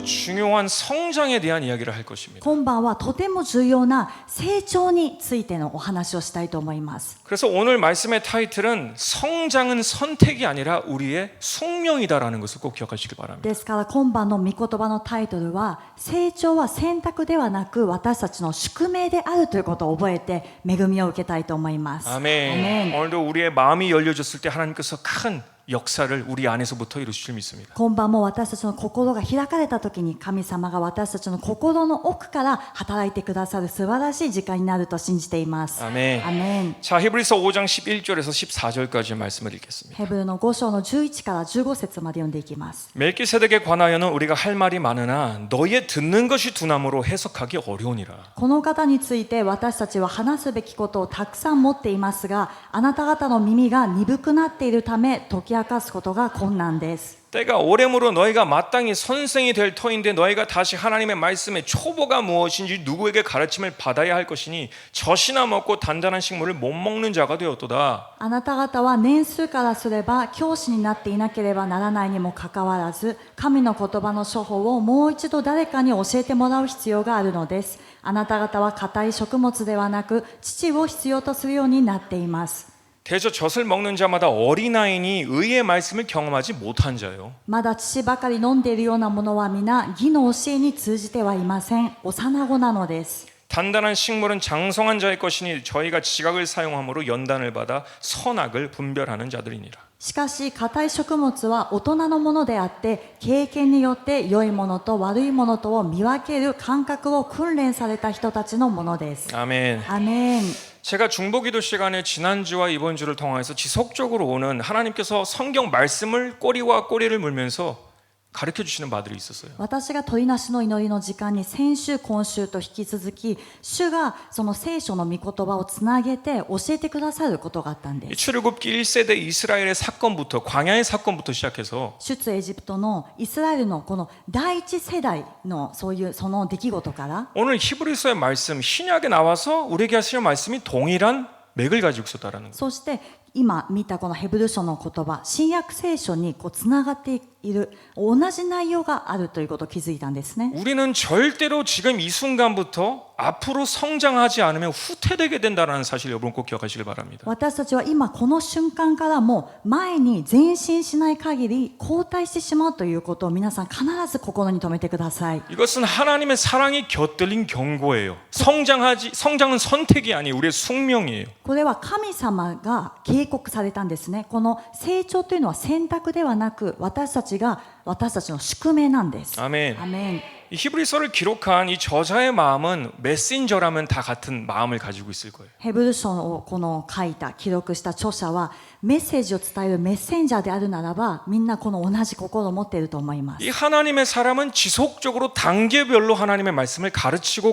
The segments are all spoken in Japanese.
중요한 성장에 대한 이야기를 할 것입니다. 今晩はとても重要な成長についてのお話をしたいと思います。 그래서 오늘 말씀의 타이틀은 성장은 선택이 아니라 우리의 숙명이다라는 것을 꼭 기억하시기 바랍니다. ですから今晩の御言葉のタイトルは成長は選択ではなく私たちの宿命であるということを覚えて恵みを受けたいと思います。 아멘. 오늘도 우리의 마음이 열려졌을 때 하나님께서 큰 역사를 우리 안에서부터 이루실 줄 믿습니다. 今晩も私たちの心が開かれた時に神様が私たちの心の奥から働いてくださる素晴らしい時間になると信じています。 아멘. アメン。 자, 히브리서 5장 11절에서 14절까지 말씀을 읽겠습니다. ヘブルの5章の11から15節まで読んでいきます。 멜기세덱에 관하여는 우리가 할 말이 많으나 너희의 듣는 것이 두나무로 해석하기 어려우니라. この方について私たちは話すべきことをたくさん持っていますが、あなた方の耳が鈍くなっているため解き明かすことが困難です。 때가 오래므로 너희가 마땅히 선생이 될 터인데 너희가 다시 하나님의 말씀의 초보가 무엇인지 누구에게 가르침을 받아야 할 것이니 젖이나 먹고 단단한 식물을 못 먹는 자가 되었도다. あなた方は年数からすれば教師になっていなければならないにもかかわらず、神の言葉の処方をもう一度誰かに教えてもらう必要があるのです。あなた方は硬い食物ではなく乳を必要とするようになっています。 대저 젖을 먹는 자마다 어린아이니 의의 말씀을 경험하지 못한 자요. まだ乳ばかり飲んでいるようなものは皆義の教えに通じてはいません。幼子なのです。 단단한 식물은 장성한 자의 것이니 저희가 지각을 사용함으로 연단을 받아 선악을 분별하는 자들이니라. しかし硬い食物は大人のものであって経験によって良いものと悪いものとを見分ける感覚を訓練された人たちのものです。 아멘. アメン。 제가 중보기도 시간에 지난주와 이번주를 통해서 지속적으로 오는 하나님께서 성경 말씀을 꼬리와 꼬리를 물면서 가르쳐 주시는 바들이 있었어요. 私が取りなしの祈りの時間に先週今週と引き続き主がその聖書の御言葉をつなげて教えてくださることがあったんです。 출애굽기 1세대 이스라엘의 사건부터 광야의 사건부터 시작해서 出エジプトのイスラエルのこの第一世代のその出来事から 오늘 히브리서의 말씀 신약에 나와서 우리에게 하시는 말씀이 동일한 맥을 가지고 있었다라는 거예요. そして今見たこのヘブル書の言葉新約聖書につながっている同じ内容があるということを気づいたんですね。 우리는 절대로 지금 이 순간부터 앞으로 성장하지 않으면 후퇴되게 된다는 사실 여러분 꼭 기억하시길 바랍니다. 私たちは今この瞬間からも前に前進しない限り後退してしまうということを皆さん必ず心に留めてください。 이것은 하나님의 사랑이 곁들린 경고예요. 성장은 선택이 아니 우리의 숙명이에요. これは神様が警告されたんですね。この成長というのは選択ではなく私たちの宿命なんです。 아멘. アメン。 이 히브리서를 기록한 이 저자의 마음은 메신저라면 다 같은 마음을 가지고 있을 거예요. ヘブル書をこの書いた記録した著者はメッセージを伝えるメッセンジャーであるならばみんなこの同じ心を持っていると思います。 이 하나님의 사람은 지속적으로 단계별로 하나님의 말씀을 가르쳤어요.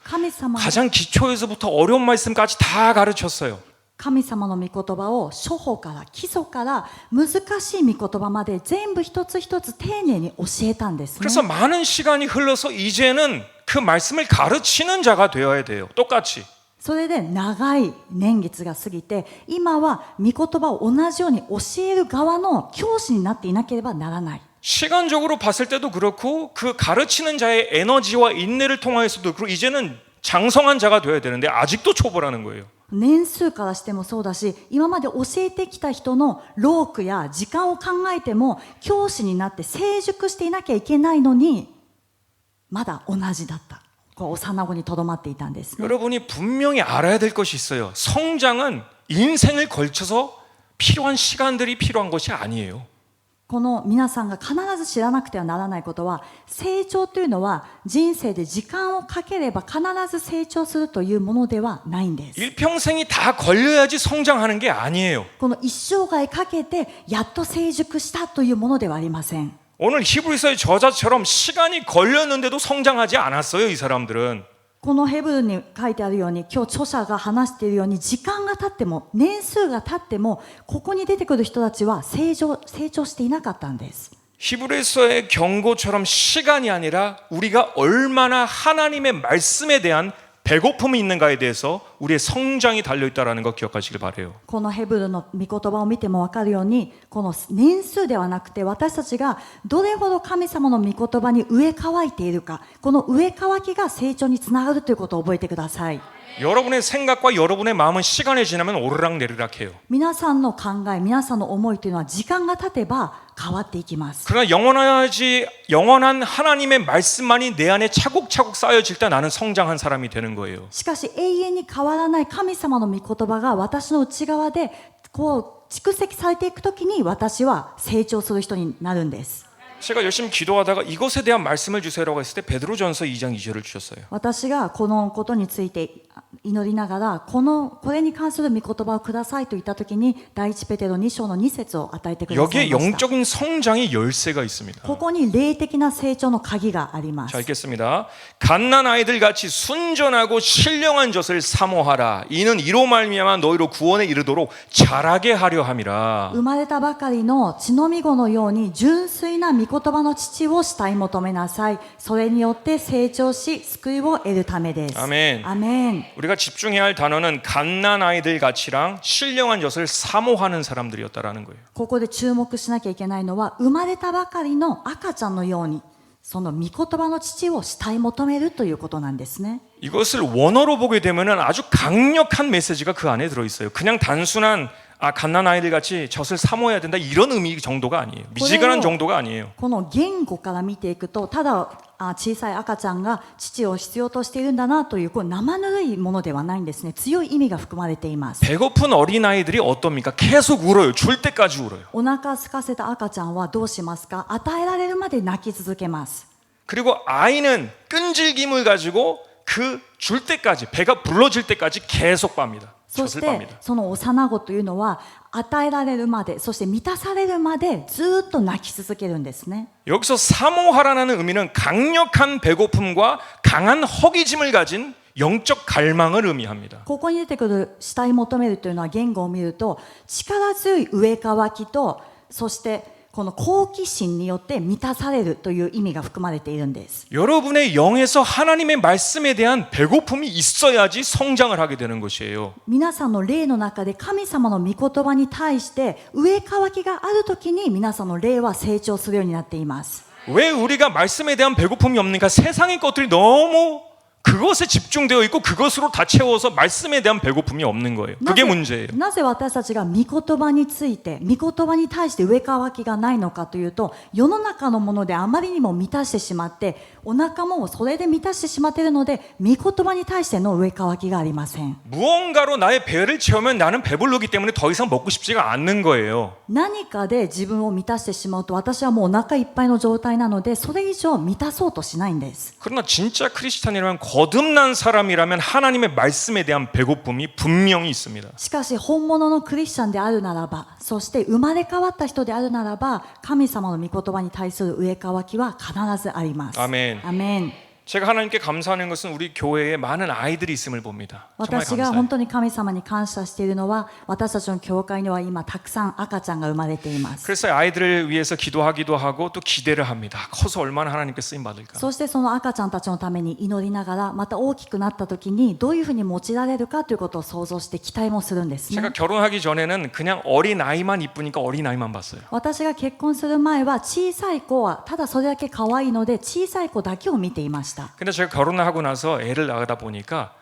神様 가장 기초에서부터 어려운 말씀까지 다 가르쳤어요. 神様の御言葉を初歩から基礎から難しい御言葉まで全部一つ一つ丁寧に教えたんですね。 그래서 많은 시간이 흘러서 이제는 그 말씀을 가르치는 자가 되어야 돼요. 똑같이. それで長い年月が過ぎて今は御言葉を同じように教える側の教師になっていなければならない。 시간적으로 봤을 때도 그렇고 그 가르치는 자의 에너지와 인내를 통하여서도 그렇고 이제는 장성한 자가 되어야 되는데 아직도 초보라는 거예요. 年数からしてもそうだし今まで教えてきた人の労苦や時間を考えても教師になって成熟していなきゃいけないのにまだ同じだった。幼子にとどまっていたんですね。 여러분이 분명히 알아야 될 것이 있어요. 성장은 인생을 걸쳐서 필요한 시간들이 필요한 것이 아니에요. この皆さんが必ず知らなくてはならないことは成長というのは人生で時間をかければ必ず成長するというものではないんです。 일평생이 다 걸려야지 성장하는 게 아니에요. この一生涯かけてやっと成熟したというものではありません。 오늘 히브리서의 저자처럼 시간이 걸렸는데도 성장하지 않았어요. 이 사람들은. このヘブルに書いてあるように今日著者が話しているように時間が経っても年数が経ってもここに出てくる人たちは成長していなかったんです。 히브리서의 경고처럼 시간이 아니라 우리가 얼마나 하나님의 말씀에 대한 배고픔이 있는가에 대해서 우리의 성장이 달려있다는 거 기억하시길 바라요. このヘブルの御言葉を見ても分かるように、この年数ではなくて私たちがどれほど神様の御言葉に植え替いているか、この植え替きが成長につながるということを覚えてください。 여러분의 생각과 여러분의 마음은 시간이 지나면 오르락내리락해요. 皆さんの考え、皆さんの思いというのは時間が経てば変わっていきます。 그러나 영원한 하나님의 말씀만이 내 안에 차곡차곡 쌓여질 때 나는 성장한 사람이 되는 거예요. しかし永遠に変わらない神様の御言葉が私の内側でこう蓄積されていくときに私は成長する人になるんです。 제가 열심히 기도하다가 이것에 대한 말씀을 주세요라고 했을 때 베드로전서 2장 2절을 주셨어요. 私がこのことについて祈りながらこれに関する御言葉をくださいと言ったときに第一ペテロ2章の2節を与えてくださいました。 여기에 영적인 성장의 열쇠가 있습니다. ここに霊的な成長の鍵があります。 자, 읽겠습니다. 갓난 아이들 같이 순전하고 신령한 젖을 사모하라. 이는 이로 말미암아 너희로 구원에 이르도록 자라게 하려 함이라. 生まれたばかりの血のみ子のように純粋な御言葉の父を慕い求めなさい。それによって成長し救いを得るためです。 아멘. アメン。 우리가 집중해야 할 단어는 갓난 아이들 같이랑 신령한 젖을 사모하는 사람들이었다라는 거예요. ここで注目しなきゃいけないのは生まれたばかりの赤ちゃんのようにその御言葉の父を慕い求めるということなんですね。 이것을 원어로 보게 되면은 아주 강력한 메시지가 그 안에 들어 있어요. 그냥 단순한 갓난 아이들 같이 젖을 사모해야 된다 이런 의미 정도가 아니에요. 미지근한 정도가 아니에요. この言語から見ていくとただ小さい赤ちゃんが父を必要としているんだなという生ぬるいものではないんですね。強い意味が含まれています。 배고픈 어린아이들이 어떻습니까? 계속 울어요. 줄 때까지 울어요. お腹空かせた赤ちゃんはどうしますか？与えられるまで泣き続けます。 그리고 아이는 끈질김을 가지고 그 줄 때까지 배가 불러질 때까지 계속 빱니다. そしてその幼子というのは与えられるまでそして満たされるまでずっと泣き続けるんですね。 여기서 사모하라는 의미는 강력한 배고픔과 강한 허기짐을 가진 영적 갈망을 의미합니다. ここに出てくる慕い求めるというのは言語を見ると力強い植え替きとそしてこの好奇心によって満たされるという意味が含まれているんです。 여러분의 영에서 하나님의 말씀에 대한 배고픔이 있어야지 성장을 하게 되는 것이에요. 皆さんの霊の中で神様の御言葉に対して植え替きがあるときに皆さんの霊は成長するようになっています。 왜 우리가 말씀에 대한 배고픔이 없는가? 세상의 것들이 너무 그것에 집중되어 있고 그것으로 다 채워서 말씀에 대한 배고픔이 없는 거예요. 그게 문제예요. なぜ私たちが御言葉について御言葉に対して植え替きがないのかというと世の中のものであまりにも満たしてしまってお腹もそれで満たしてしまっているので御言葉に対しての植え替きがありません。 무언가로 나의 배를 채우면 나는 배부르기 때문에 더 이상 먹고 싶지가 않는 거예요. 何かで自分を満たしてしまうと私はもうお腹いっぱいの状態なのでそれ以上満たそうとしないんです。 그러나 진짜 크리스찬이라면 거듭난 사람이라면 하나님의 말씀에 대한 배고픔이 분명히 있습니다. しかし本物のクリスチャンであるならばそして生まれ変わった人であるならば神様の御言葉に対する植え替きは必ずあります。 아멘. アメン。 제가 하나님께 감사하는 것은 우리 교회에 많은 아이들이 있음을 봅니다. 정말 私が 감사해요. 本当に神様に感謝しているのは私たちの教会には今たくさん赤ちゃんが生まれています。 그래서 아이들을 위해서 기도하기도 하고 또 기대를 합니다. 커서 얼마나 하나님께 쓰임 받을까. そしてその赤ちゃんたちのために祈りながらまた大きくなった時にどういうふうに用いられるかということを想像して期待もするんですね。 제가 결혼하기 전에는 그냥 어린 아이만 이쁘니까 어린 아이만 봤어요. 私が結婚する前は小さい子はただそれだけ可愛いので小さい子だけを見ていました。 근데 제가 결혼하고 나서 애를 낳다 보니까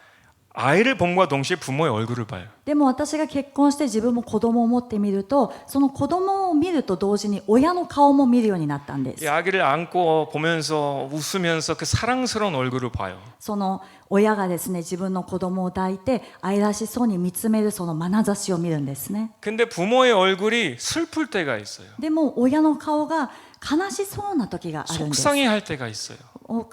아이를 본과 동시에 부모의 얼굴을 봐요. でも私が結婚して自分も子供を持ってみるとその子供を見ると同時に親の顔も見るようになったんです。 이 아기를 안고 보면서 웃으면서 그 사랑스러운 얼굴을 봐요. その親がですね自分の子供を抱いて愛らしそうに見つめるその眼差しを見るんですね。 근데 부모의 얼굴이 슬플 때가 있어요. でも親の顔が悲しそうな時があるんです。 속상해할 때가 있어요.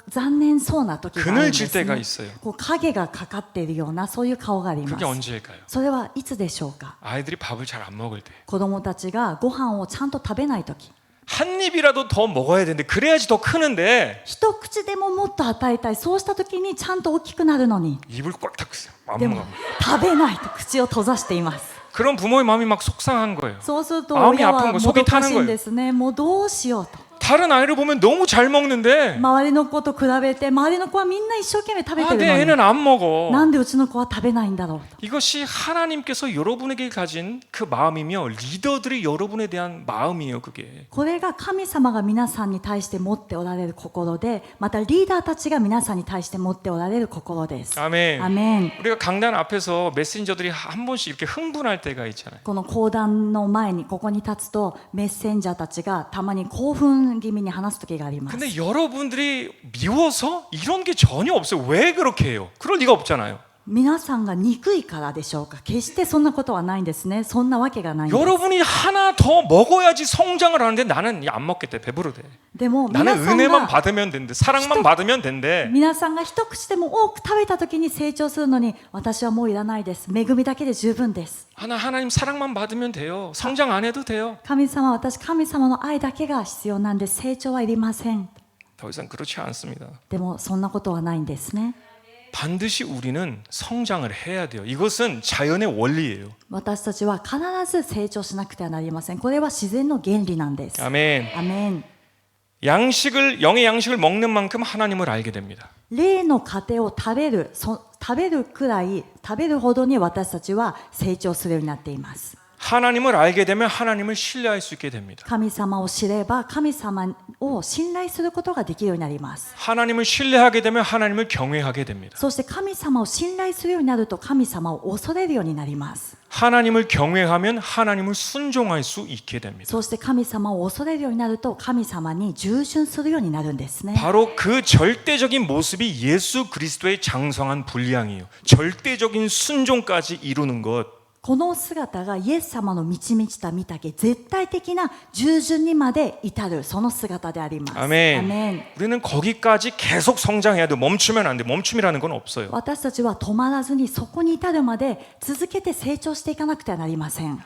残念そうな時があるんです 그늘질 때가 ね。 있어요. こう影がかかっているようなそういう顔がありま 그게 す。 언제일까요? それはいつでしょうか。 아이들이 밥을 잘 안 먹을 때. 子供たちがご飯をちゃんと食べない時 한 입이라도 더 먹어야 되는데 그래야지 더 크는데 一口でももっと与えたいそうした時にちゃんと大きくなるのに 입을 꽉 닫고 있어요. 안 でも 먹어. 食べないと口を閉ざしています。 그런 부모의 마음이 막 속상한 거예요. そうすると 마음이 親 아픈 は 거 も 속이 どか 타는 しいん 거예요. ですね。もうどうしようと。 다른 아이를 보면 너무 잘 먹는데 周りの子と比べて周りの子はみんな一生懸命食べ 아, てる 내 のに 애는 안 먹어. なんでうちの子は食べないんだろうと 이것이 하나님께서 여러분에게 가진 그 마음이며 리더들이 여러분에 대한 마음이에요. 그게 これが神様が皆さんに対して持っておられる心でまたリーダーたちが皆さんに対して持っておられる心です 아멘. アメン 우리가 강단 앞에서 메신저들이 한 번씩 이렇게 흥분할 때가 있잖아요. この講談の前にここに立つとメッセンジャーたちがたまに興奮気味に話す時があります 근데 여러분들이 미워서 이런 게 전혀 없어요. 왜 그렇게 해요? 그럴 리가 없잖아요. 皆さんが憎いからでしょうか決してそんなことはないんですねそんなわけがないんです 여러분이 하나 더 먹어야지 성장을 하는데 나는 안 먹겠대. 배부르대. でも皆 나는 さん 은혜만 が 받으면 된대. 사랑만 받으면 된대. 皆さんが一口でも多く食べた時に成長するのに私はもういらないです恵みだけで十分です 하나님 사랑만 받으면 돼요. 성장 안 해도 돼요. 神様私神様の愛だけが必要なんで成長はいりません 더 이상 그렇지 않습니다. でもそんなことはないんですね 반드시 우리는 성장을 해야 돼요. 이것은 자연의 원리예요. 私たちは必ず成長しなくてはなりませんこれは自然の原理なんです 아멘. アメン 영의 양식을 먹는 만큼 하나님을 알게 됩니다. 霊の糧を食べるくらい食べるほどに私たちは成長するようになっています 하나님을 알게 되면 하나님을 신뢰할 수 있게 됩니다. 神様を知れば神様を信頼することができるようになります 하나님을 신뢰하게 되면 하나님을 경외하게 됩니다. そして神様を信頼するようになると神様を恐れるようになります 하나님을 경외하면 하나님을 순종할 수 있게 됩니다. そして神様を恐れるようになると神様に従順するようになるんですね 바로 그 절대적인 모습이 예수 그리스도의 장성한 분량이에요. 절대적인 순종까지 이루는 것. この姿がイエス様の満ち満ちた御岳絶対的な従順にまで至るその姿であります 아멘. アメン 우리는 거기까지 계속 성장해야 돼. 멈추면 안 돼. 멈춤이라는 건 없어요. 私たちは止まらずにそこに至るまで続けて成長していかなくてはなりません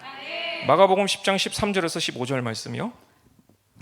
마가복음 10장 13절에서 15절 말씀이요.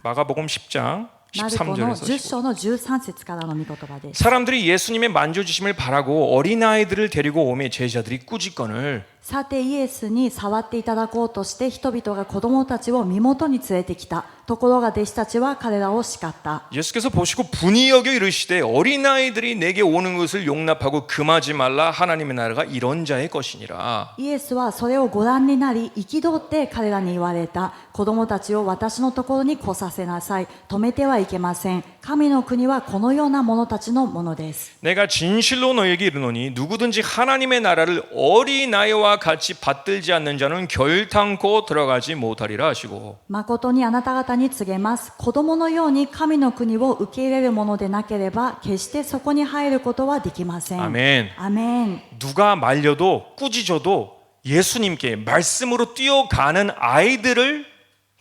마가복음 10장 マルコの 13절에서 10 15절. 章の13節からの御言葉です 사람들이 예수님의 만져주심을 바라고 어린아이들을 데리고 오매 제자들이 꾸짖건을 さてイエスに触っていただこうとして人々が子供たちを身元に連れてきたところが弟子たちは彼らを叱った 예수께서 보시고 분이 여겨 이르시되 어린아이들이 내게 오는 것을 용납하고 금하지 말라 하나님의 나라가 이런 자의 것이니라 イエスはそれをご覧になり憤って彼らに言われた子供たちを私のところに来させなさい止めてはいけません神の国はこのような者たちのものです 내가 진실로 너에게 이르노니 누구든지 하나님의 나라를 어린아이와 같이 받들지 않는 자는 결탄코 들어가지 못하리라 하시고 誠にあなた方に告げます子供のように神の国を受け入れるものでなければ決してそこに入ることはできません 아멘. アメン 누가 말려도 꾸짖어도 예수님께 말씀으로 뛰어가는 아이들을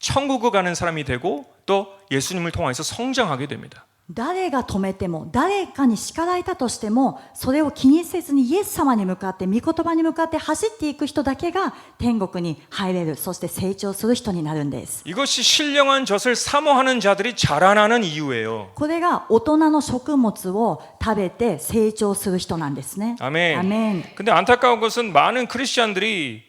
천국을 가는 사람이 되고 또 예수님을 통해서 성장하게 됩니다. 誰が止めても誰かに叱られたとしてもそれを気にせずにイエス様に向かって御言葉に向かって走っていく人だけが天国に入れるそして成長する人になるんです 이것이 신령한 젖을 사모하는 자들이 자라나는 이유예요. これが大人の食物を食べて成長する人なんですね 아멘. アメン 근데 안타까운 것은 많은 크리스천들이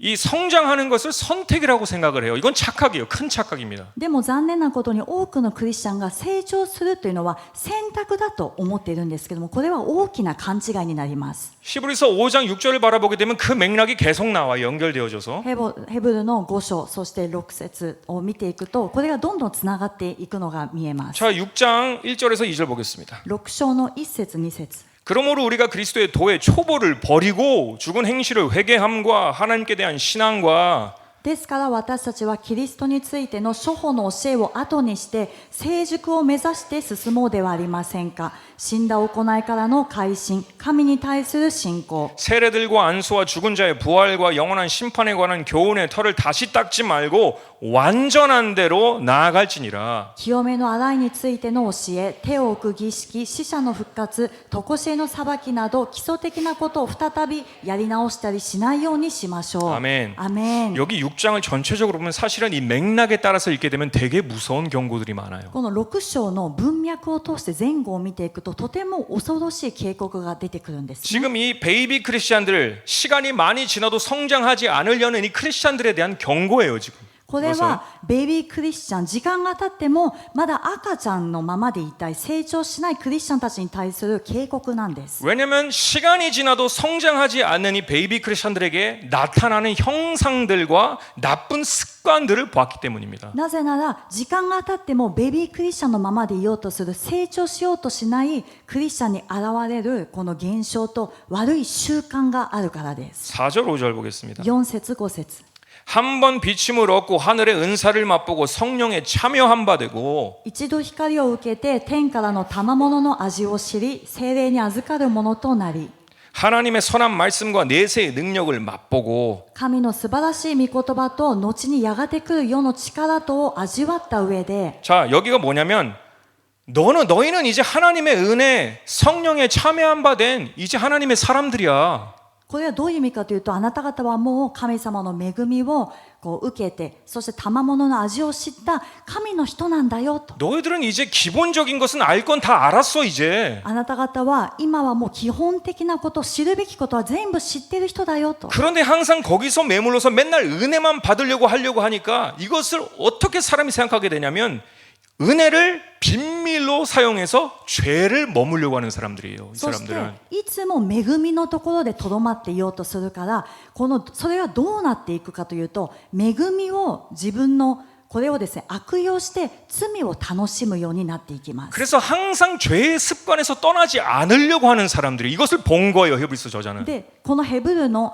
이 성장하는 것을 선택이라고 생각을 해요. 이건 착각이에요. 큰 착각입니다. でも残念なことに多くのクリスチャンが成長するというのは選択だと思っているんですけどもこれは大きな勘違いになります 히브리서 5장 6절을 바라보게 되면 그 맥락이 계속 나와 연결되어져서 ヘブルの5章そして6節を見ていくとこれがどんどんつながっていくのが見えます 자 6장 1절에서 2절 보겠습니다. 6章の1節2節 그러므로 우리가 그리스도의 도의 초보를 버리고 죽은 행실을 회개함과 하나님께 대한 신앙과 ですから私たちはキリストについての諸法の教えを後にして成熟を目指して進もうではありませんか死んだ行いからの改心神に対する信仰 세례들과 안수와 죽은 자의 부활과 영원한 심판에 관한 교훈의 털을 다시 닦지 말고 완전한 대로 나아갈지니라. 清めの洗いについての教え手を置く儀式死者の復活常しえの裁きなど基礎的なことを再びやり直したりしないようにしましょう 아멘. アメン 여기 6장을 전체적으로 보면 사실은 이 맥락에 따라서 읽게 되면 되게 무서운 경고들이 많아요. この6章の文脈を通して前後を見ていくととても恐ろしい警告が出てくるんです、ね、 지금 이 베이비 크리스찬들 시간이 많이 지나도 성장하지 않으려는 이 크리스찬들에 대한 경고예요. 지금. これはベイビークリスチャン、時間が経ってもまだ赤ちゃんのままでいたい、成長しないクリスチャンたちに対する警告なんです。 왜냐하면 시간이 지나도 성장하지 않는 이 베이비 크리스천들에게 나타나는 형상들과 나쁜 습관들을 보았기 때문입니다. なぜなら時間が経ってもベビークリスチャンのままでいようとする、成長しようとしないクリスチャンに現れるこの現象と悪い習慣があるからです。 4절 5절 보겠습니다. 4節5節 한 번 비침을 얻고 하늘의 은사를 맛보고 성령에 참여한 바 되고 一度光を受けて天からの賜物の味を知り、聖霊に預かるものとなり、 하나님의 선한 말씀과 내세의 능력을 맛보고 神の素晴らしい御言葉と後にやがて来る世の力とを味わった上で、 자 여기가 뭐냐면 너희는 이제 하나님의 은혜 성령에 참여한 바 된 이제 하나님의 사람들이야. これはどういう意味かというと、あなた方はもう神様の恵みを受けて、そして賜物の味を知った神の人なんだよと。 너희들은 이제 기본적인 것은 알 건 다 알았어 이제. あなた方は今はもう基本的なこと、知るべきことは全部知っている人だよと。 그런데 항상 거기서 매물러서 맨날 은혜만 받으려고 하려고 하니까 이것을 어떻게 사람이 생각하게 되냐면 은혜를 빈밀로 사용해서 죄를 머물려고 하는 사람들이에요. 이 そして 사람들은. いつも恵みのところでとどまっていようとするから、それがどうなっていくかというと、恵みを自分のこれをですね、悪用して罪を楽しむようになっていきます。 그래서 항상 죄의 습관에서 떠나지 않으려고 하는 사람들이 이것을 본 거예요. 히브리서 저자는. で、このヘブルの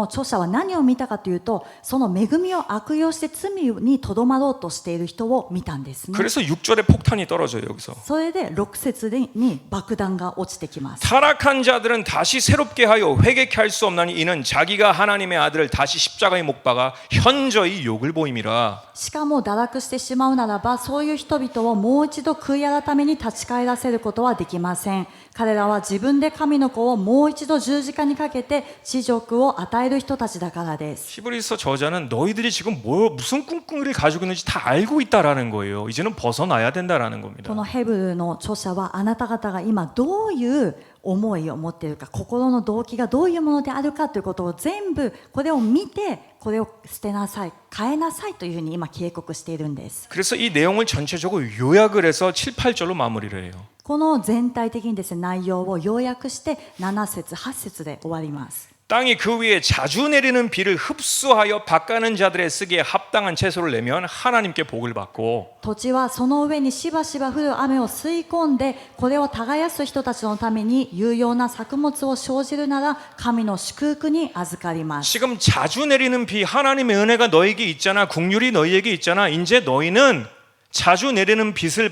著者は何を見たかというと、その恵みを悪用して罪にとどまろうとしている人を見たんですね。 그래서 6절에 폭탄이 떨어져요. 여기서. それで6節に爆弾が落ちてきます。 타락한 자들은 다시 새롭게 하여 회개케 할 수 없나니 이는 자기가 하나님의 아들을 다시 십자가에 못 박아 현저히 욕을 보임이라. しかも堕落してしまうならば、そういう人々をもう一度悔い改めに立ち返らせることはできません。彼らは自分で神の子をもう一度十字架にかけて恥辱を与える人たちだからです。 히브리서 저자는 너희들이 지금 무슨 꿍꿍이를 가지고 있는지 다 알고 있다라는 거예요. 이제는 벗어나야 된다라는 こ 겁니다. のヘブルの著者は、あなた方が今どういう思いを持っているか、心の動機がどういうものであるかということを全部これを見て、これを捨てなさい、変えなさいというふうに今警告しているんです。 그래서 이 내용을 전체적으로 요약을 해서 7, 8절로 마무리를 해요. この全体的にですね、内容を要約して7節8節で終わります。 땅이 그 위에 자주 내리는 비를 흡수하여 밭가는 자들의 쓰기에 합당한 채소를 내면 하나님께 복을 받고 土地はその上にしばしば降る雨を吸い込んで、これを耕す人たちのために有用な作物を生じるなら神の祝福に預かります。 지금 자주 내리는 비 하나님의 은혜가 너에게 있잖아. 긍휼이 너희에게 있잖아. 이제 너희는 자주 내리는 비를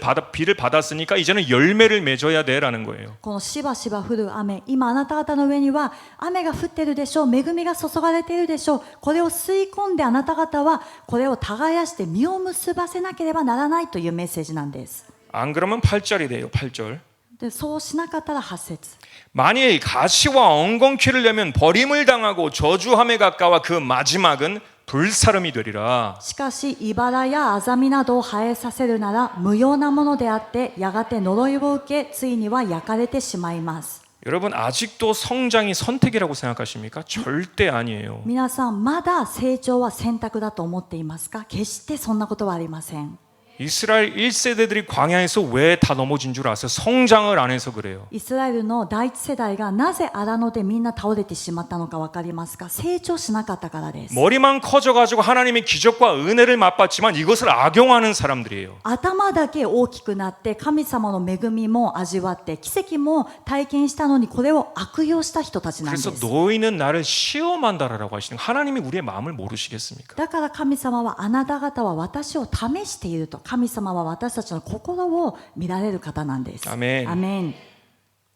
받았으니까 이제는 열매를 맺어야 돼라는 거예요. このしばしば降る雨、今あなた方の上には雨が降っているでしょう、恵みが注がれているでしょう。これを吸い込んであなた方はこれを耕して実を結ばせなければならないというメッセージなんです。 안 그러면 8절이 돼요. 8절. で、そうしなかったら8節 만일 가시와 엉겅퀴를 내면 버림을 당하고 저주함에 가까워 그 마지막은 불사름이 되리라. しかし茨やアザミなどを生えさせるなら無用なものであって、やがて呪いを受け、ついには焼かれてしまいます。 여러분 아직도 성장이 선택이라고 생각하십니까? 절대 아니에요. 皆さん、まだ成長は選択だと思っていますか？決してそんなことはありません。 이스라엘 1세대들이 광야에서 왜 다 넘어진 줄 아세요? 성장을 안 해서 그래요. イスラエルの第一世代がなぜ荒野でみんな倒れてしまったのか分かりますか？成長しなかったからです。 머리만 커져가지고 하나님의 기적과 은혜를 맛봤지만 이것을 악용하는 사람들이에요. 頭だけ大きくなって神様の恵みも味わって奇跡も体験したのに、これを悪用した人たちなんで 그래서 す。 너희는 나를 시험한다라고 하시는 거예요. 하나님이 우리의 마음을 모르시겠습니까? だから神様は、あなた方は私を試していると。神様は私たちの心を見られる方なんです。アメン。アメン。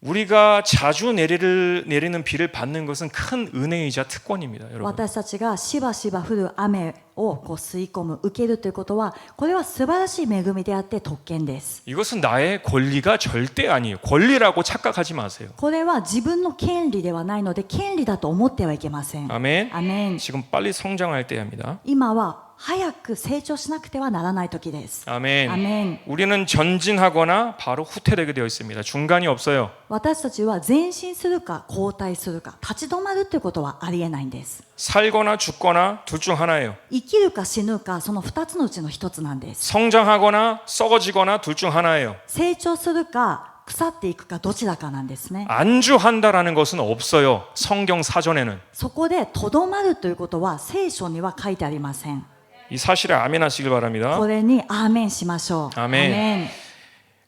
우리가 자주 내리는 비를 받는 것은 큰 은혜이자 특권입니다, 여러분. 私たちがしばしば降る雨を吸い込む、受けるということは、これは素晴らしい恵みであって特権です。 이것은 나의 권리가 절대 아니에요. 권리라고 착각하지 마세요. これは自分の権利ではないので、権利だと思ってはいけません。 아멘. アメン。 지금 빨리 성장할 때입니다. 今は早く成長しなくてはならない時です。 아멘. アメン。 우리는 전진하거나 바로 후퇴되게 되어 있습니다. 중간이 없어요. 私たちは前進するか後退するか立ち止まるということはありえないんです。 살거나 죽거나 둘 중 하나예요. 生きるか死ぬかその2つのうちの1つなんです。 성장하거나 썩어지거나 둘 중 하나예요. 成長するか腐っていくかどちらかなんですね。 안주한다라는 것은 없어요. 성경 사전에는. そこでとどまるということは聖書には書いてありません。 이 사실에 아멘하시길 바랍니다. これにアーメンしましょう。アーメン。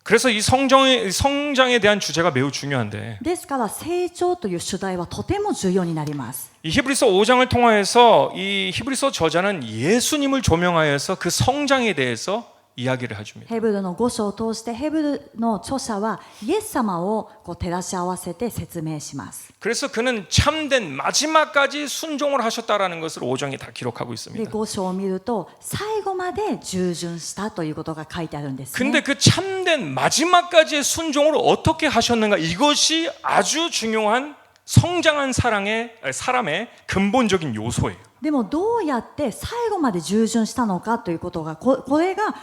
그래서 이 성장에 대한 주제가 매우 중요한데 ですから成長という主題はとても重要になります。 이 히브리서 5장을 통하여서 이 히브리서 저자는 예수님을 조명하여서 그 성장에 대해서 이야기를 해줍니다. ヘブルの5章を通してヘブルの著者はイエス様を照らし合わせて説明します。 그래서 그는 참된 마지막까지 순종을 하셨다라는 것을 5장에 다 기록하고 で 있습니다. 5章を見ると最後まで従順したということが書いてあるんです 근데 ね。 그 참된 마지막까지의 순종을 어떻게 하셨는가 이것이 아주 중요한 성장한 사람의 근본적인 요소예요. でもどうやって最後まで従順したのかということがこれが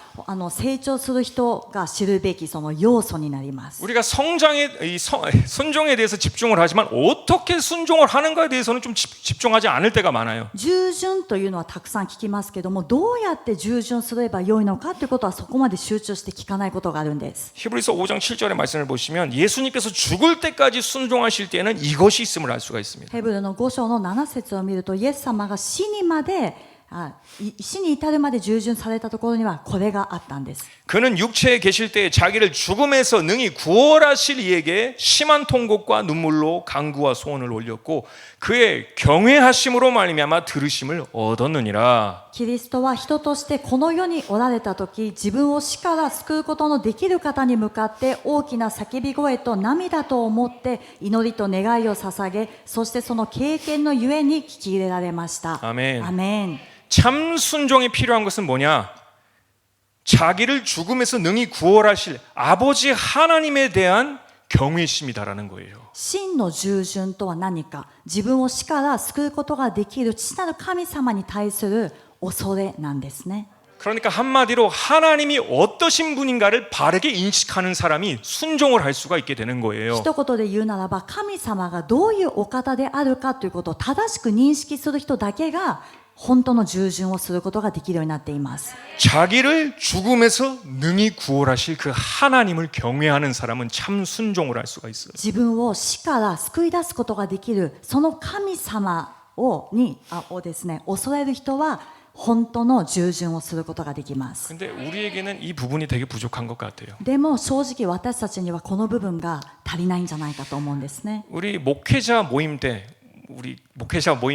成長する人が知るべきその要素になります。 우리가 순종에 대해서 집중을 하지만 어떻게 순종을 하는가에 대해서는 좀 집중하지 않을 때가 많아요. 従順というのはたくさん聞きますけどもどうやって従順すればよいのかということはそこまで集中して聞かないことがあるんです。 히브리서 5장 7절의 말씀을 보시면 예수님께서 죽을 때까지 순종하실 때에는 이것이 있음을 알 수가 있습니다. ヘブルの5章の7節を見るとイエス様が死に至るまで従順されたところにはこれがあったんです。 그는 육체에 계실 때 자기를 죽음에서 능히 구원하실 이에게 심한 통곡과 눈물로 간구와 소원을 올렸고 그의 경외하심으로 말미암아 들으심을 얻었느니라. キリストは人としてこの世におられた時自分を死から救うことのできる方に向かって大きな叫び声と涙と思って祈りと願いを捧げそしてその経験のゆえに聞き入れられました。 아멘. アメン。 참 순종이 필요한 것은 뭐냐? 자기를 죽음에서 능히 구원하실 아버지 하나님에 대한 경외심이다라는 거예요. 真の従順とは何か自分を死から救うことができる父なる神様に対する恐れなんですね。 그러니까 한마디로 하나님이 어떠신 분인가를 바르게 인식하는 사람이 순종을 할 수가 있게 되는 거예요. 一言で言うならば神様がどういうお方であるかということを正しく認識する人だけが本当の従順をすることができるようになっています。 자기를 죽음에서 능히 구원하실 그 하나님을 경외하는 사람은 참 순종을 할 수가 있어요. 自分を死から救い出すことができるその神様をですね恐れる人は本当の従順をすることができます。 근데 우리에게는 이 부분이 되게 부족한 것 같아요. でも正直私たちにはこの部分が足りないんじゃないかと思うんですね。 우리 목회자 모임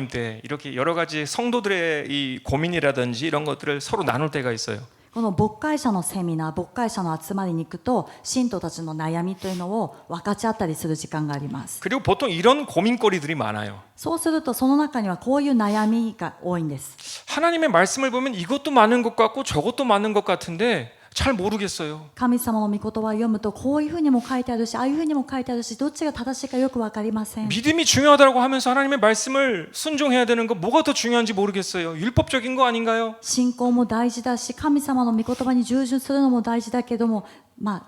때 이렇게 여러 가지 성도들의 이 고민이라든지 이런 것들을 서로 나눌 때가 있어요. この牧会者のセミナー、牧会者の集まりに行くと信徒たちの悩みというのを分かち合ったりする時間があります。 그리고 보통 이런 고민거리들이 많아요. そうするとその中にはこういう悩みが多いんです。 하나님의 말씀을 보면 이것도 맞는 것 같고 저것도 맞는 것 같은데 잘 모르겠어요. 神様の御言葉を読むとこういうふうにも書いてあるしああいうふうにも書いてあるしどっちが正しいかよく分かりません。 믿음이 중요하다고 하면서 하나님의 말씀을 순종해야 되는 거 뭐가 더 중요한지 모르겠어요. 율법적인 거 아닌가요? 信仰も大事だし神様の御言葉に従順するのも大事だけども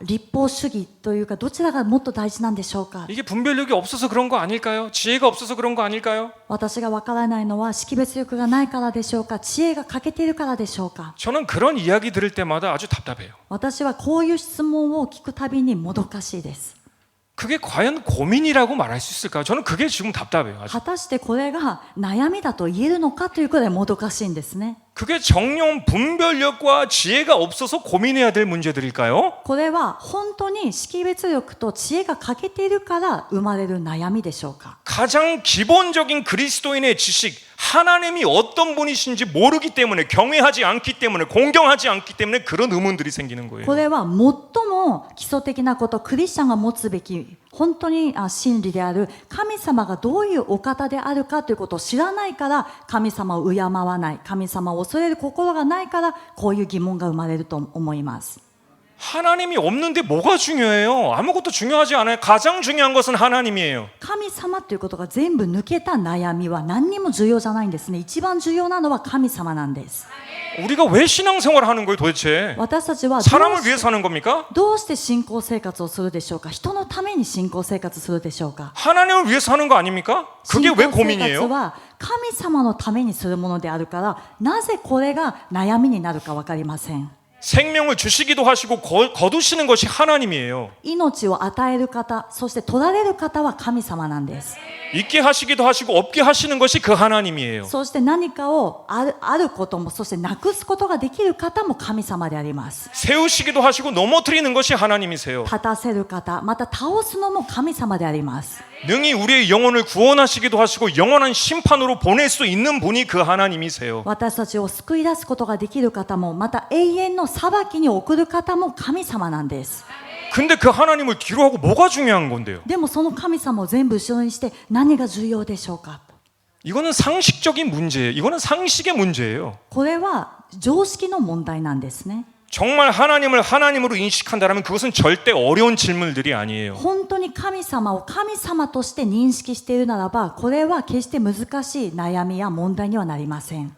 立法主義というかどちらがもっと大事なんでしょうか。 이게 분별력이 없어서 그런 거 아닐까요? 지혜가 없어서 그런 거 아닐까요? 私が分からないのは識別力がないからでしょうか知恵が欠けているからでしょうか。 저는 그런 이야기 들을 때마다 아주 답답해요. 私はこういう質問を聞くたびにもどかしいです。 그게 과연 고민이라고 말할 수 있을까요? 저는 그게 지금 답답해요. 아주. 果たしてこれが悩みだと言えるのかというくらいもどかしいんですね。 그게 정령 분별력과 지혜가 없어서 고민해야 될 문제들일까요? これは本当に識別力と知恵が欠けているから生まれる悩みでしょうか。 가장 기본적인 그리스도인의 지식, 하나님이 어떤 분이신지 모르기 때문에 경외하지 않기 때문에 공경하지 않기 때문에 그런 의문들이 생기는 거예요. これは最も基礎的なことクリスチャンが持つべき本当に真理である神様がどういうお方であるかということを知らないから神様を敬わない神様を恐れる心がないからこういう疑問が生まれると思います。 하나님이 없는데 뭐가 중요해요? 아무것도 중요하지 않아요. 가장 중요한 것은 하나님이에요. 神様ということが全部抜けた悩みは何にも重要じゃないんですね。一番重要なのは神様なんです。 우리가 왜 신앙생활을 하는 거예요 도대체? 私たちは 사람을 위해서 하는 겁니까? どうして信仰生活をするでしょうか。人のために信仰生活するでしょうか。 하나님을 위해서 하는 거 아닙니까? 그게 信 왜 仰生活 고민이에요? は神様のためにするものであるから、なぜこれが悩みになるか分かりません。 생명을 주시기도 하시고 거두시는 것이 하나님이에요. 命を与える方、そして取られる方は神様なんです。 있게 하시기도 하시고 없게 하시는 것이 그 하나님이에요. そして何かをあることも、そしてなくすことができる方も神様であります。 세우시기도 하시고 넘어뜨리는 것이 하나님이세요. 立たせる方、また倒すのも神様であります。 능히 우리의 영혼을 구원하시기도 하시고 영원한 심판으로 보낼 수 있는 분이 그 하나님이세요. 私たちを救い出すことができる方も、また永遠の裁きに送る方も神様なんです。 근데 그 하나님을 뒤로 하고 뭐가 중요한 건데요? でもその神様を全部後ろにして何が重要でしょうか。 이거는 상식적인 문제예요. 이거는 상식의 문제예요. これは常識の問題なんですね。 정말 하나님을 하나님으로 인식한다면 그것은 절대 어려운 질문들이 아니에요. 本当に神様を神様として認識しているならば、これは決して難しい悩みや問題にはなりません。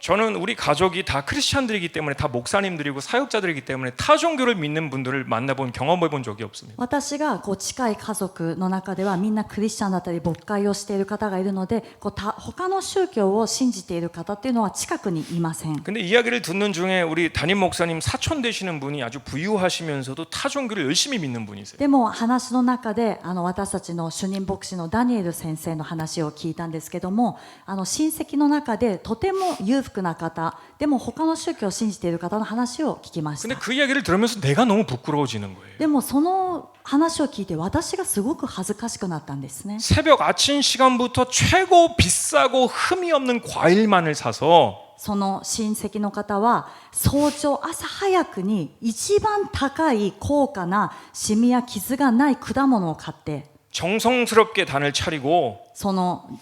저는 우리 가족이 다 크리스천들이기 때문에 다 목사님들이고 사역자들이기 때문에 타 종교를 믿는 분들을 만나본 경험해본 적이 없습니다. 私が近い家族の中ではみんなクリスチャンだったり牧会をしている方がいるので、他の宗教を信じている方っていうのは近くにいません。 근데 이야기를 듣는 중에 우리 담임 목사님 사촌 되시는 분이 아주 부유하시면서도 타 종교를 열심히 믿는 분이세요. でも話の中で私たちの主任牧師のダニエル先生の話を聞いたんですけども、親戚の中でとても裕福な方でも他の宗教を信じている方の話を聞きまし 근데 た。 그 이야기를 들으면서 내가 너무 부끄러워지는 거예요. でもその話を聞いて私がすごく恥ずかしくなったんですね。 새벽 아침 시간부터 최고 비싸고 흠이 없는 과일만을 사서 その親戚の方は早朝朝早くに一番高い高価なシミや傷がない果物を買って、 정성스럽게 단을 차리고 その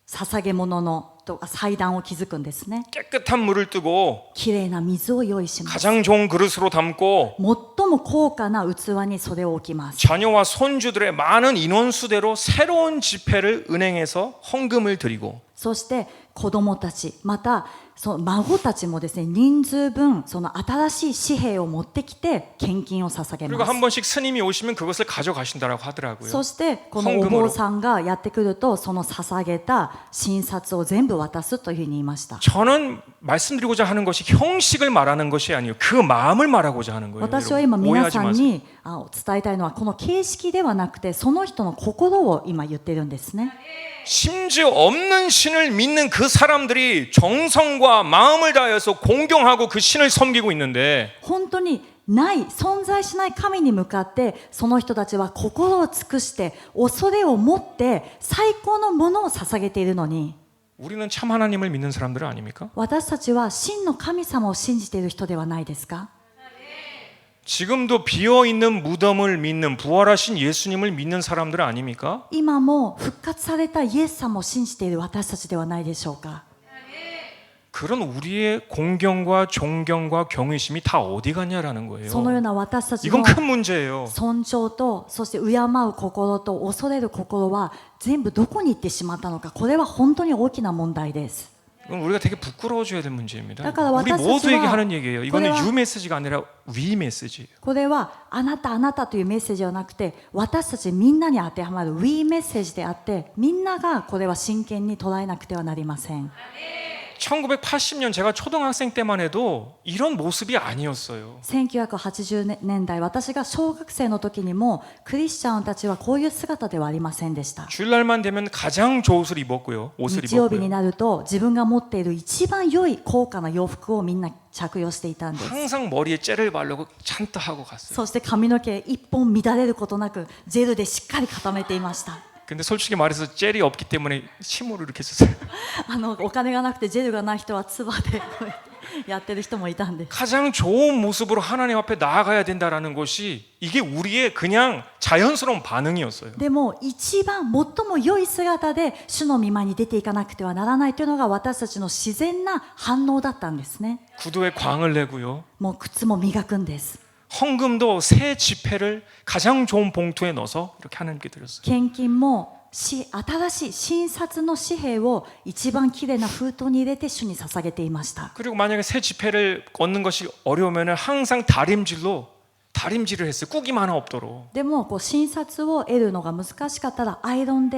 捧げ物の祭壇を築くんですね。 깨끗한 물을 뜨고 きれいな水を用意します。 가장 좋은 그릇으로 담고 最も高価な器にそれを置きます。 자녀와 손주들의 많은 인원수대로 새로운 지폐를 은행에서 헌금을 드리고 そして子供たち、またその孫たちもですね、人数分その新しい紙幣を持ってきて献金を捧げ 그리고 ます。 한 번씩 스님이 오시면 그것을 가져가신다고 하더라고요. そしてこのお坊さんがやってくると、その捧げた新札を全部渡すというふうに言いました。 저는 말씀드리고자 하는 것이 형식을 말하는 것이 아니에요. 그 마음을 말하고자 하는 거예요. 私は今 여러분, 皆 오해하지 さん 마세요. に伝えたいのは、この形式ではなくてその人の心を今言ってるんですね。 심지어 없는 신을 믿는 그 사람들이 정성과 마음을 다해서 공경하고 그 신을 섬기고 있는데 本当にない存在しない神に向かってその人たちは心を尽くして恐れを持って最高のものを捧げているのに、 우리는 참 하나님을 믿는 사람들은 아닙니까? 私たちは真の神様を信じている人ではないですか。 지금도 비어있는 무덤을 믿는 부활하신 예수님을 믿는 사람들은 아닙니까? 今も復活されたイエス様を信じている私たちではないでしょうか。 그런 우리의 공경과 존경과 경외심이 다 어디 갔냐라는 거예요. そのような私たち 이건 の 큰 문제예요. 尊重とそして敬う心と恐れる心は全部どこに行ってしまったのか、これは本当に大きな問題です。 이건 우리가 되게 부끄러워져야 될 문제입니다. 그러니까 우리 와타시와 모두에게 하는 얘기예요. 이거는 그래와- 유 메시지가 아니라 위 메시지예요. これはあなたあなたというメッセージではなくて、私たちみんなに当てはまる We メッセージであって、みんながこれは真剣に捉えなくてはなりません。 1980년 제가 초등학생 때만 해도 이런 모습이 아니었어요. 1980年代、私が小学生の時にもクリスチャンたちはこういう姿ではありませんでした。 주일날만 되면 가장 좋은 옷을 입었고요. 옷을 日曜日に 입었고요. なると自分が持っている一番良い高価な洋服をみんな着用していたんです。 항상 머리에 째를 바르고 잔뜩 하고 갔어요. そして髪の毛一本乱れることなくジェルでしっかり固めていました。 근데 솔직히 말해서 젤이 없기 때문에 침으로 이렇게 썼어요. お金がなくてジェルがない人は唾でこうやってやってる人もいたんで、 가장 좋은 모습으로 하나님 앞에 나아가야 된다라는 것이 이게 우리의 그냥 자연스러운 반응이었어요. でも一番最も良い姿で主の御前に出ていかなくてはならないというのが私たちの自然な反応だったんですね。 구두에 광을 내고요. もう靴も磨くんです。 헌금도 새 지폐를 가장 좋은 봉투에 넣어서 이렇게 하나님께 드렸어요. 献金も新しい新札の紙幣を一番きれいな封筒に入れて主に捧げていました。 그리고 만약에 새 지폐를 얻는 것이 어려우면 항상 다림질을 했어요. 꾸기만 하나 없도록. でも新札を得るのが難しかったらアイロン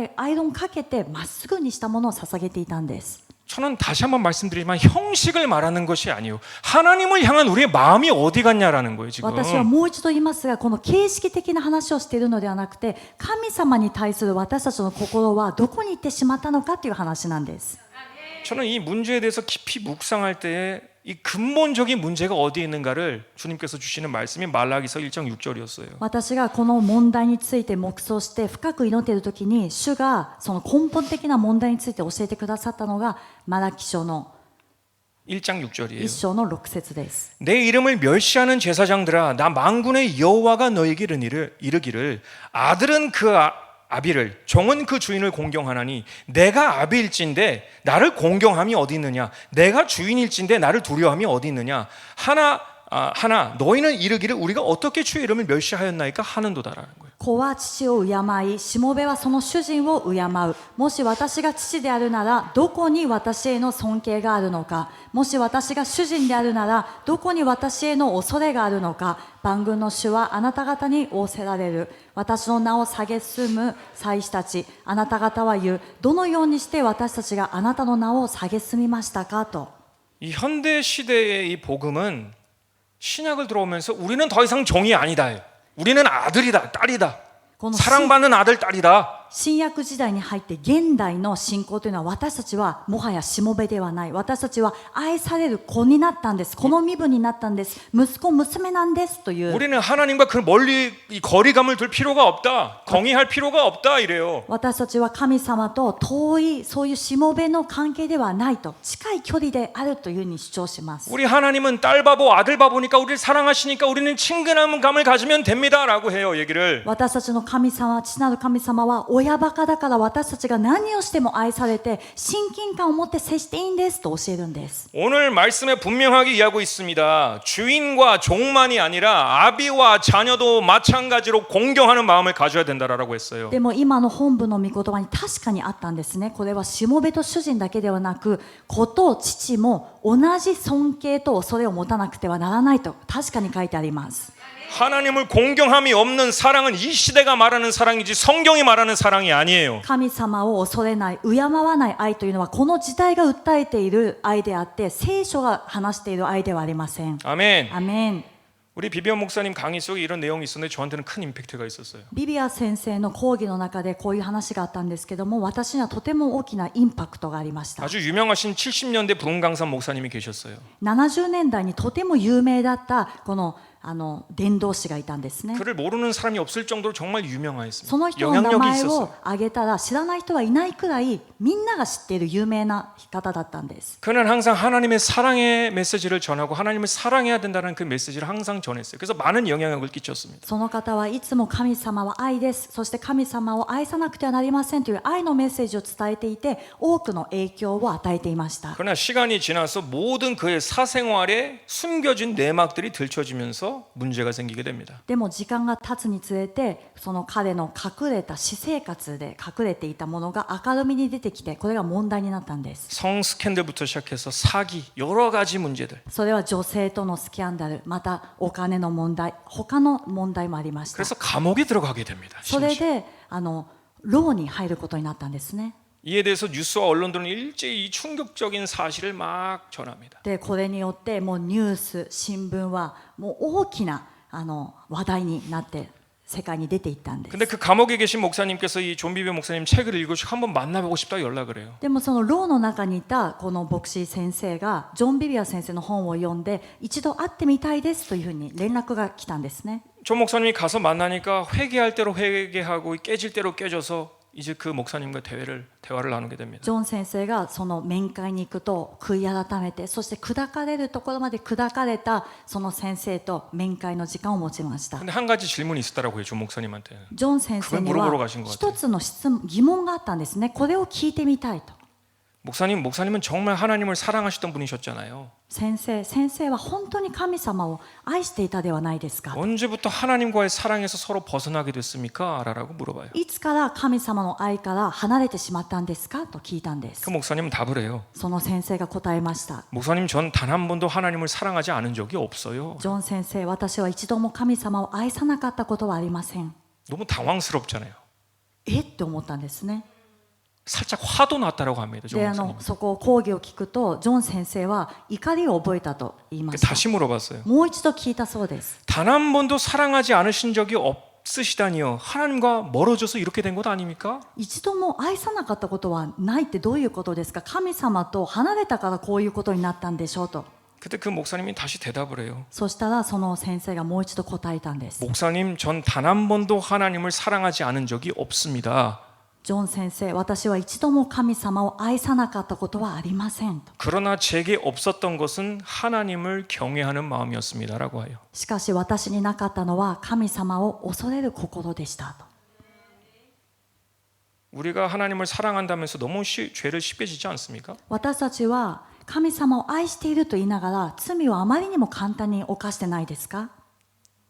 かけてまっすぐにしたものを捧げていたんです。 저는 다시 한번 말씀드리지만 형식을 말하는 것이 아니에요. 하나님을 향한 우리의 마음이 어디 갔냐라는 거예요, 지금. 私はもう一度言いますが、この形式的な話をしているのではなくて、神様に対する私たちの心はどこに行ってしまったのかという話なんです。 저는 이 문제에 대해서 깊이 묵상할 때에 이 근본적인 문제가 어디에 있는가를 주님께서 주시는 말씀이 말라기서 1장 6절이었어요. 私がこの問題について黙想して深く祈っているときに、主がその根本的な問題について教えてくださったのがマラキ書の 1장 6절이에요. 1章の6節です。 내 이름을 멸시하는 제사장들아, 나 만군의 여호와가 너에게 이르기를 아들은 그 아비를, 종은 그 주인을 공경하나니 내가 아비일진데 나를 공경함이 어디 있느냐, 내가 주인일진데 나를 두려워함이 어디 있느냐. 하나 너희는 이르기를 우리가 어떻게 주의 이름을 멸시하였나이까 하는도다라는 거예요. 子は父を敬い、しもべはその主人を敬う。もし私が父であるなら、どこに私への尊敬があるのか。もし私が主人であるなら、どこに私への恐れがあるのか。万軍の主はあなた方に仰せられる。私の名を蔑む祭司たち、あなた方は言う。どのようにして私たちがあなたの名を蔑みましたかと。 이 현대 시대의 이 복음은 신약을 들어오면서 우리는 더 이상 종이 아니다. 우리는 아들이다, 딸이다. 사랑받는 아들, 딸이다. 新約時代に入って現代の信仰というのは、私たちはもはやしもべではない。私たちは愛される子になったんです。子の身分になったんです。息子娘なんですという。 우리는 하나님과 그 멀리 이 거리감을 둘 필요가 없다. 경의할 필요가 없다 이래요. 私たちは神様と遠いそういうしもべの関係ではないと、近い距離であるというふうに主張します。 우리 하나님은 딸 바보, 아들 바보니까 우리를 사랑하시니까 우리는 친근함을 가지면 됩니다라고 해요, 얘기를. 私たちの神様、父なる神様は親バカだから私たちが何をしても愛されて親近感を持って接していいんですと教えるんです。 오늘 말씀에 분명하게 이야기하고 있습니다. 주인과 종만이 아니라 아비와 자녀도 마찬가지로 공경하는 마음을 가져야 된다라고 했어요. でも今の本部の御言葉に確かにあったんですね。これはしもべと主人だけではなく、子と父も同じ尊敬と恐れを持たなくてはならないと確かに書いてあります。 하나님을 공경함이 없는 사랑은 이 시대가 말하는 사랑이지 성경이 말하는 사랑이 아니에요. 神様を恐れない、敬わない愛というのはこの時代が訴えている愛であって、聖書が話している愛ではありません。 아멘. アメン。 우리 비비안 목사님 강의 속에 이런 내용이 있었는데 저한테는 큰 임팩트가 있었어요. ビビア先生の講義の中でこういう話があったんですけども、私にはとても大きなインパクトがありました。 아주 유명하신 70년대 부흥 강사 목사님이 계셨어요. 70年代にとても有名だったこの伝道師がいたんですね。 그를 모르는 사람이 없을 정도로 정말 そ 유명했습니다. の人の名 영향력이 前 있었어요. を挙げたら知らない人はいないくらいみんなが知っている有名な方だったんです。 그는 항상 하나님의 사랑의 메시지를 전하고 하나님을 사랑해야 된다는 그 메시지를 항상 전했어요. 그래서 많은 영향력을 끼쳤습니다. その方はいつも神様は愛です、そして神様を愛さなくてはなりませんという愛のメッセージを伝えていて、多くの影響を与えていました。 그러나 시간이 지나서 모든 그의 사생활에 숨겨진 내막들이 들춰지면서 문제가 생기게 됩니다. でも時間が経つにつれて、その彼の隠れた私生活で隠れていたものが明るみに出てきて、これが問題になったんです。 성 스캔들부터 시작해서 사기, 여러 가지 문제들. それは女性とのスキャンダル、またお金の問題、他の問題もありました。 그래서 감옥에 들어가게 됩니다. それ 심지어. で牢に入ることになったんですね。 이에 대해서 뉴스와 언론들은 일제히 이 충격적인 사실을 막 전합니다. でこれによってもうニュース、新聞はもう大きな話題になって世界に出ていったんです。 근데 그 감옥에 계신 목사님께서 이 존 비비 목사님 책을 읽으시고 한번 만나보고 싶다고 연락을 해요. でもその牢の中にいたこの牧師先生がジョン・ビビア先生の本を読んで、一度会ってみたいですというふうに連絡が来たんですね。 존 목사님이 가서 만나니까 회개할 대로 회개하고 깨질 대로 깨져서 이제 그 목사님과 대화를 나누게 됩니다. ジョン先生がその面会に行くと悔い改めて、そして砕かれるところまで砕かれたその先生と面会の時間を持ちました。 근데 한 가지 질문이 있었더라고요, 존 목사님한테. ジョン先生には一つの疑問があったんですね。これを聞いてみたいと。 목사님은 정말 하나님을 사랑하시던 분이셨잖아요. 先生は本当に神様を愛していたではないですか。 언제부터 하나님과의 사랑에서 서로 벗어나게 됐습니까? 라고 물어봐요. いつから神様の愛から離れてしまったんですかと聞いたんです。 그 목사님은 답을 해요. その先生が答えました。 목사님, 전 단 한 번도 하나님을 사랑하지 않은 적이 없어요. ジョン先生、私は一度も神様を愛さなかったことはありません。 너무 당황스럽잖아요. って思ったんですね。 살짝 화도 났다라고 합니다. で、 목사님. そこ講義を聞くとジョン先生は怒りを覚えたと言いました。 다시 물어봤어요. もう一度聞いたそうです。 단 한 번도 사랑하지 않으신 적이 없으시다니요. 하나님과 멀어져서 이렇게 된 것 아닙니까? 一度も愛さなかったことはないってどういうことですか。神様と離れたからこういうことになったんでしょうと。 그때 그 목사님이 다시 대답을 해요. そしたらその先生がもう一度答えたんです。 목사님, 전 단 한 번도 하나님을 사랑하지 않은 적이 없습니다. ジョン先生、私は一度も神様を愛さなかったことはありませんと。 그러나 제게 없었던 것은 하나님을 경외하는 마음이었습니다라고 해요. しかし私になかったのは神様を恐れる心でしたと。 우리가 하나님을 사랑한다면서 너무 죄를 쉽게 짓지 않습니까? 私たちは神様を愛していると言いながら罪をあまりにも簡単に犯してないですか。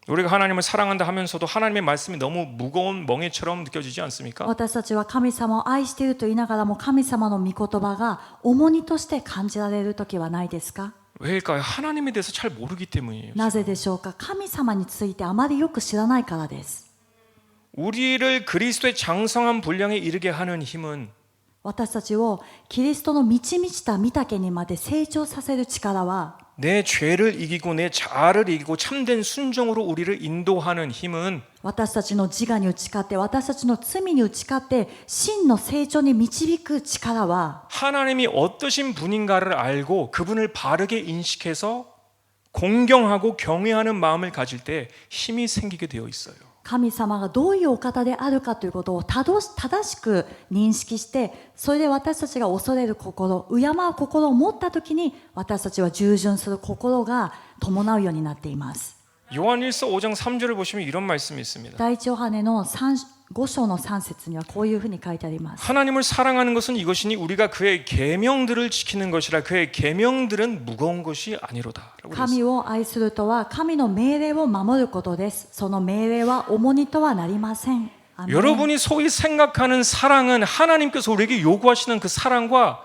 우리가 하나님을 사랑한다 하면서도 하나님의 말씀이 너무 무거운 멍에처럼 느껴지지 않습니까? 私たちは神様を愛していると言いながらも神様の御言葉が重荷として感じられる時はないですか。 왜일까요? 하나님에 대해서 잘 모르기 때문이에요. なぜでしょうか。神様についてあまりよく知らないからです。 우리를 그리스도의 장성한 분량에 이르게 하는 힘은 私たちをキリストの満ち満ちた御岳にまで成長させる力は 내 죄를 이기고 내 자아를 이기고 참된 순종으로 우리를 인도하는 힘은 私たちの自我に打ち勝って私たちの罪に打ち勝って真の成長に導く力は 하나님이 어떠신 분인가를 알고 그분을 바르게 인식해서 공경하고 경외하는 마음을 가질 때 힘이 생기게 되어 있어요. 神様がどういうお方であるかということを正しく認識してそれで私たちが恐れる心敬う心を持った時に私たちは従順する心が伴うようになっています。 요한일서 5장 3절을 보시면 이런 말씀이 있습니다. 第一ヨハネの5章の3節にはこういうふうに書いてあります。 하나님을 사랑하는 것은 이것이니 우리가 그의 계명들을 지키는 것이라 그의 계명들은 무거운 것이 아니로다. 神を愛するとは神の命令を守ることです。その命令は重荷とはなりません。アメン。 여러분이 소위 생각하는 사랑은 하나님께서 우리에게 요구하시는 그 사랑과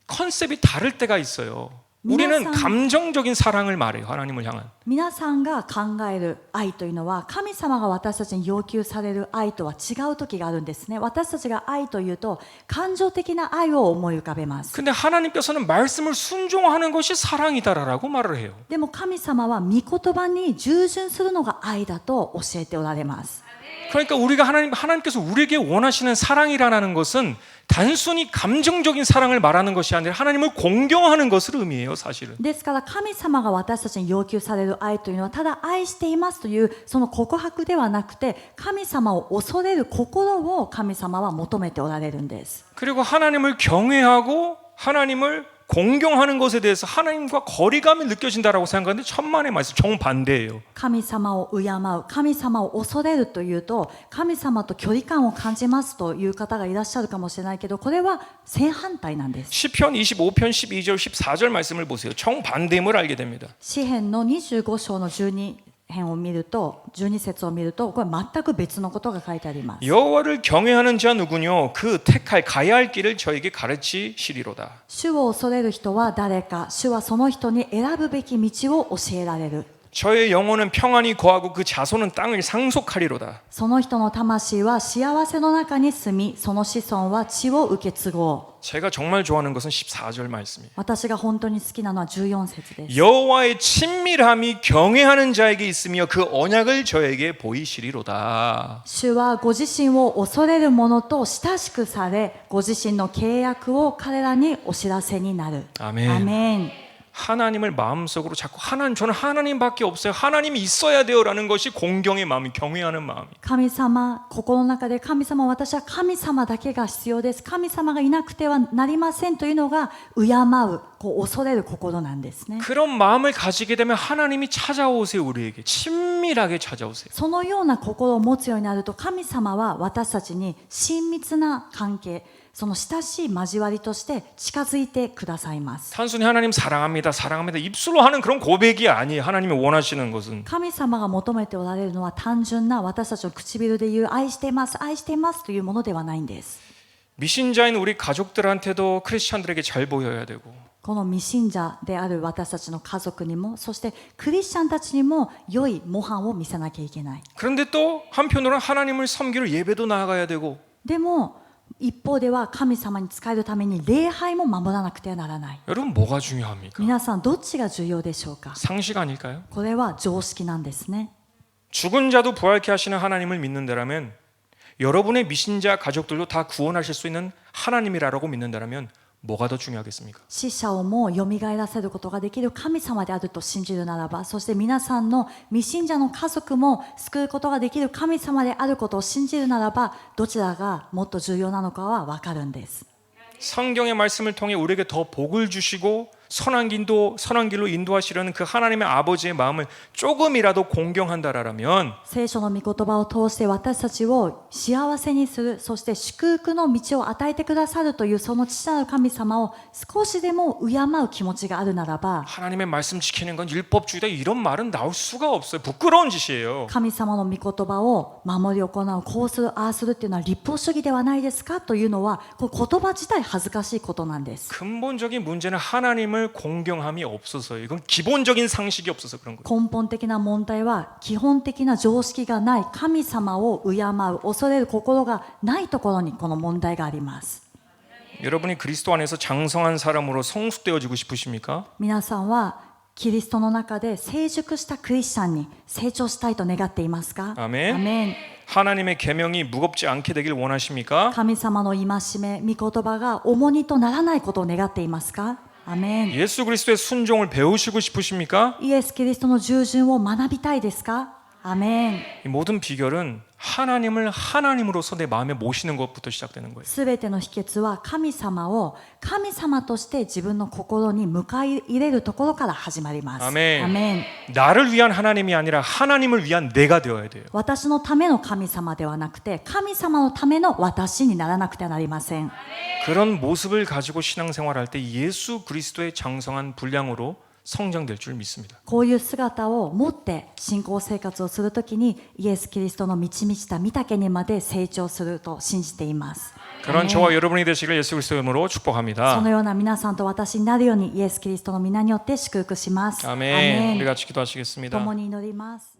컨셉이 다를 때가 있어요. 우리는 감정적인 사랑을 말해요. 하나님을 향한. 皆さんが考える愛というのは神様が私たちに要求される愛とは違う時があるんですね。私たちが愛というと感情的な愛を思い浮かべます。 근데 하나님께서는 말씀을 순종하는 것이 사랑이다라고 말을 해요. でも神様は御言葉に従順するのが愛だと教えておられます。 그러니까 우리가 하나님께서 우리에게 원하시는 사랑이라는 것은 단순히 감정적인 사랑을 말하는 것이 아니라 하나님을 공경하는 것을 의미해요, 사실은. ですから神様が私たちに要求される愛というのはただ愛していますというその告白ではなくて神様を恐れる心を神様は求めておられるんです。 그리고 하나님을 경외하고 하나님을 공경하는 것에 대해서 하나님과 거리감이 느껴진다라고 생각하는데 천만의 말씀 정반대예요. 神様を敬う、神様を恐れるというと神様と距離感を感じますという方がいらっしゃるかもしれないけどこれは正反対なんです。 시편 25편 12절 14절 말씀을 보세요. 정반대임을 알게 됩니다. 詩編の25章の12編を見ると12節を見るとこれ全く別のことが書いてあります。 여호와를 경외하는 자 누구뇨? 그 택할 가야 할 길을 저에게 가르치시리로다. 主を恐れる人は誰か、主はその人に選ぶべき道を教えられる。 저의 영혼은 평안히 거하고 그 자손은 땅을 상속하리로다. その人の魂は幸せの中に住み、その子孫は地を受け継ごう。 제가 정말 좋아하는 것은 14절 말씀이에요. 私が本当に好きなのは14節です。 여호와의 친밀함이 경외하는 자에게 있으며 그 언약을 저에게 보이시리로다. 主はご自身を恐れる者と親しくされ、ご自身の契約を彼らにお知らせになる。 아멘. アメン。 하나님을 마음속으로 자꾸 저는 하나님밖에 없어요. 하나님이 있어야 돼요라는 것이 공경의 마음이 경외하는 마음이. 神様、心の中で神様、私は神様だけが必要です。神様がいなくてはなりませんというのが敬う、恐れる心なんですね。 그런 마음을 가지게 되면 하나님이 찾아오세요. 우리에게 친밀하게 찾아오세요. そのような心を持つようになると神様は私たちに親密な関係、その親しい交わりとして近づいてくださいます。 단순히 하나님 사랑합니다, 사랑합니다 입술로 하는 그런 고백이 아니에요. 하나님이 원하시는 것은 神様が求めておられるのは単純な私たちの唇で言う愛しています愛していますというものではないんです。 미신자인 우리 가족들한테도 크리스찬들에게 잘 보여야 되고 この未信者である私たちの家族にも、そしてクリスチャンたちにも良い模範を見せなきゃいけない。 그런데 또 한편으로는 하나님을 섬기러 예배도 나아가야 되고 でも一方では神様に仕えるために礼拝も守らなくてはならない。 여러분 뭐가 중요합니까? 皆さんどっちが重要でしょうか。 상식 아닐까요? これは常識なんですね。 죽은 자도 부활케 하시는 하나님을 믿는다라면 여러분의 미신자 가족들도 다 구원하실 수 있는 하나님이라고 믿는다라면 뭐가 더 중요하겠습니까? 死者をもよみがえらせることができる神様であると信じるならば、そして皆さんの未信者の家族も救うことができる神様であることを信じるならば、どちらがもっと重要なのかは分かるんです。 성경의 말씀을 통해 우리에게 더 복을 주시고 선한 길로 인도하시려는 그 하나님의 아버지의 마음을 조금이라도 공경한다라면 聖書の御言葉を通して私たちを幸せにする、そして祝福の道を与えてくださるというその父なる神様を少しでも敬う気持ちがあるならば、 하나님의 말씀 지키는 건 율법주의다 이런 말은 나올 수가 없어요. 부끄러운 짓이에요. 神様の御言葉を守り行う、こうするああするっていうのは立法主義ではないですかというのは、この言葉自体恥ずかしいことなんです。 근본적인 문제는 하나님을 공경함이 없어서요. 이건 기본적인 상식이 없어서 그런 거예요. 根本的な問題は基本的な常識がない、神様を敬う恐れる心がないところにこの問題があります。 여러분이 그리스도 안에서 장성한 사람으로 성숙되어지고 싶으십니까? 皆さんはキリストの中で成熟したクリスチャンに成長したいと願っていますか？ 아멘. アメン。 하나님의 계명이 무겁지 않게 되길 원하십니까? 神様の戒め、御言葉が重荷とならないことを願っていますか？アメン。 예수 그리스도의 순종을 배우시고 싶으십니까? イエス・キリストの従順を学びたいですか？アメン。 이 모든 비결은 하나님을 하나님으로서 내 마음에 모시는 것부터 시작되는 거예요. すべての秘訣は神様を神様として自分の心に迎え入れるところから始まります。アメン。アメン。 나를 위한 하나님이 아니라 하나님을 위한 내가 되어야 돼요. 私のための神様ではなくて神様のための私にならなくてはなりません。 그런 모습을 가지고 신앙생활할 때 예수 그리스도의 장성한 분량으로 성장될 줄 믿습니다. こういう姿を持って信仰生活をするときにイエス・キリストの満ち満ちた御岳にまで成長すると信じています。 그런 저와 여러분이 되시길 예수 그리스도의 이름으로 축복합니다. そのような皆さんと私になるようにイエス・キリストの皆によって祝福します。 아멘. 우리 같이 기도하시겠습니다. 共に祈ります。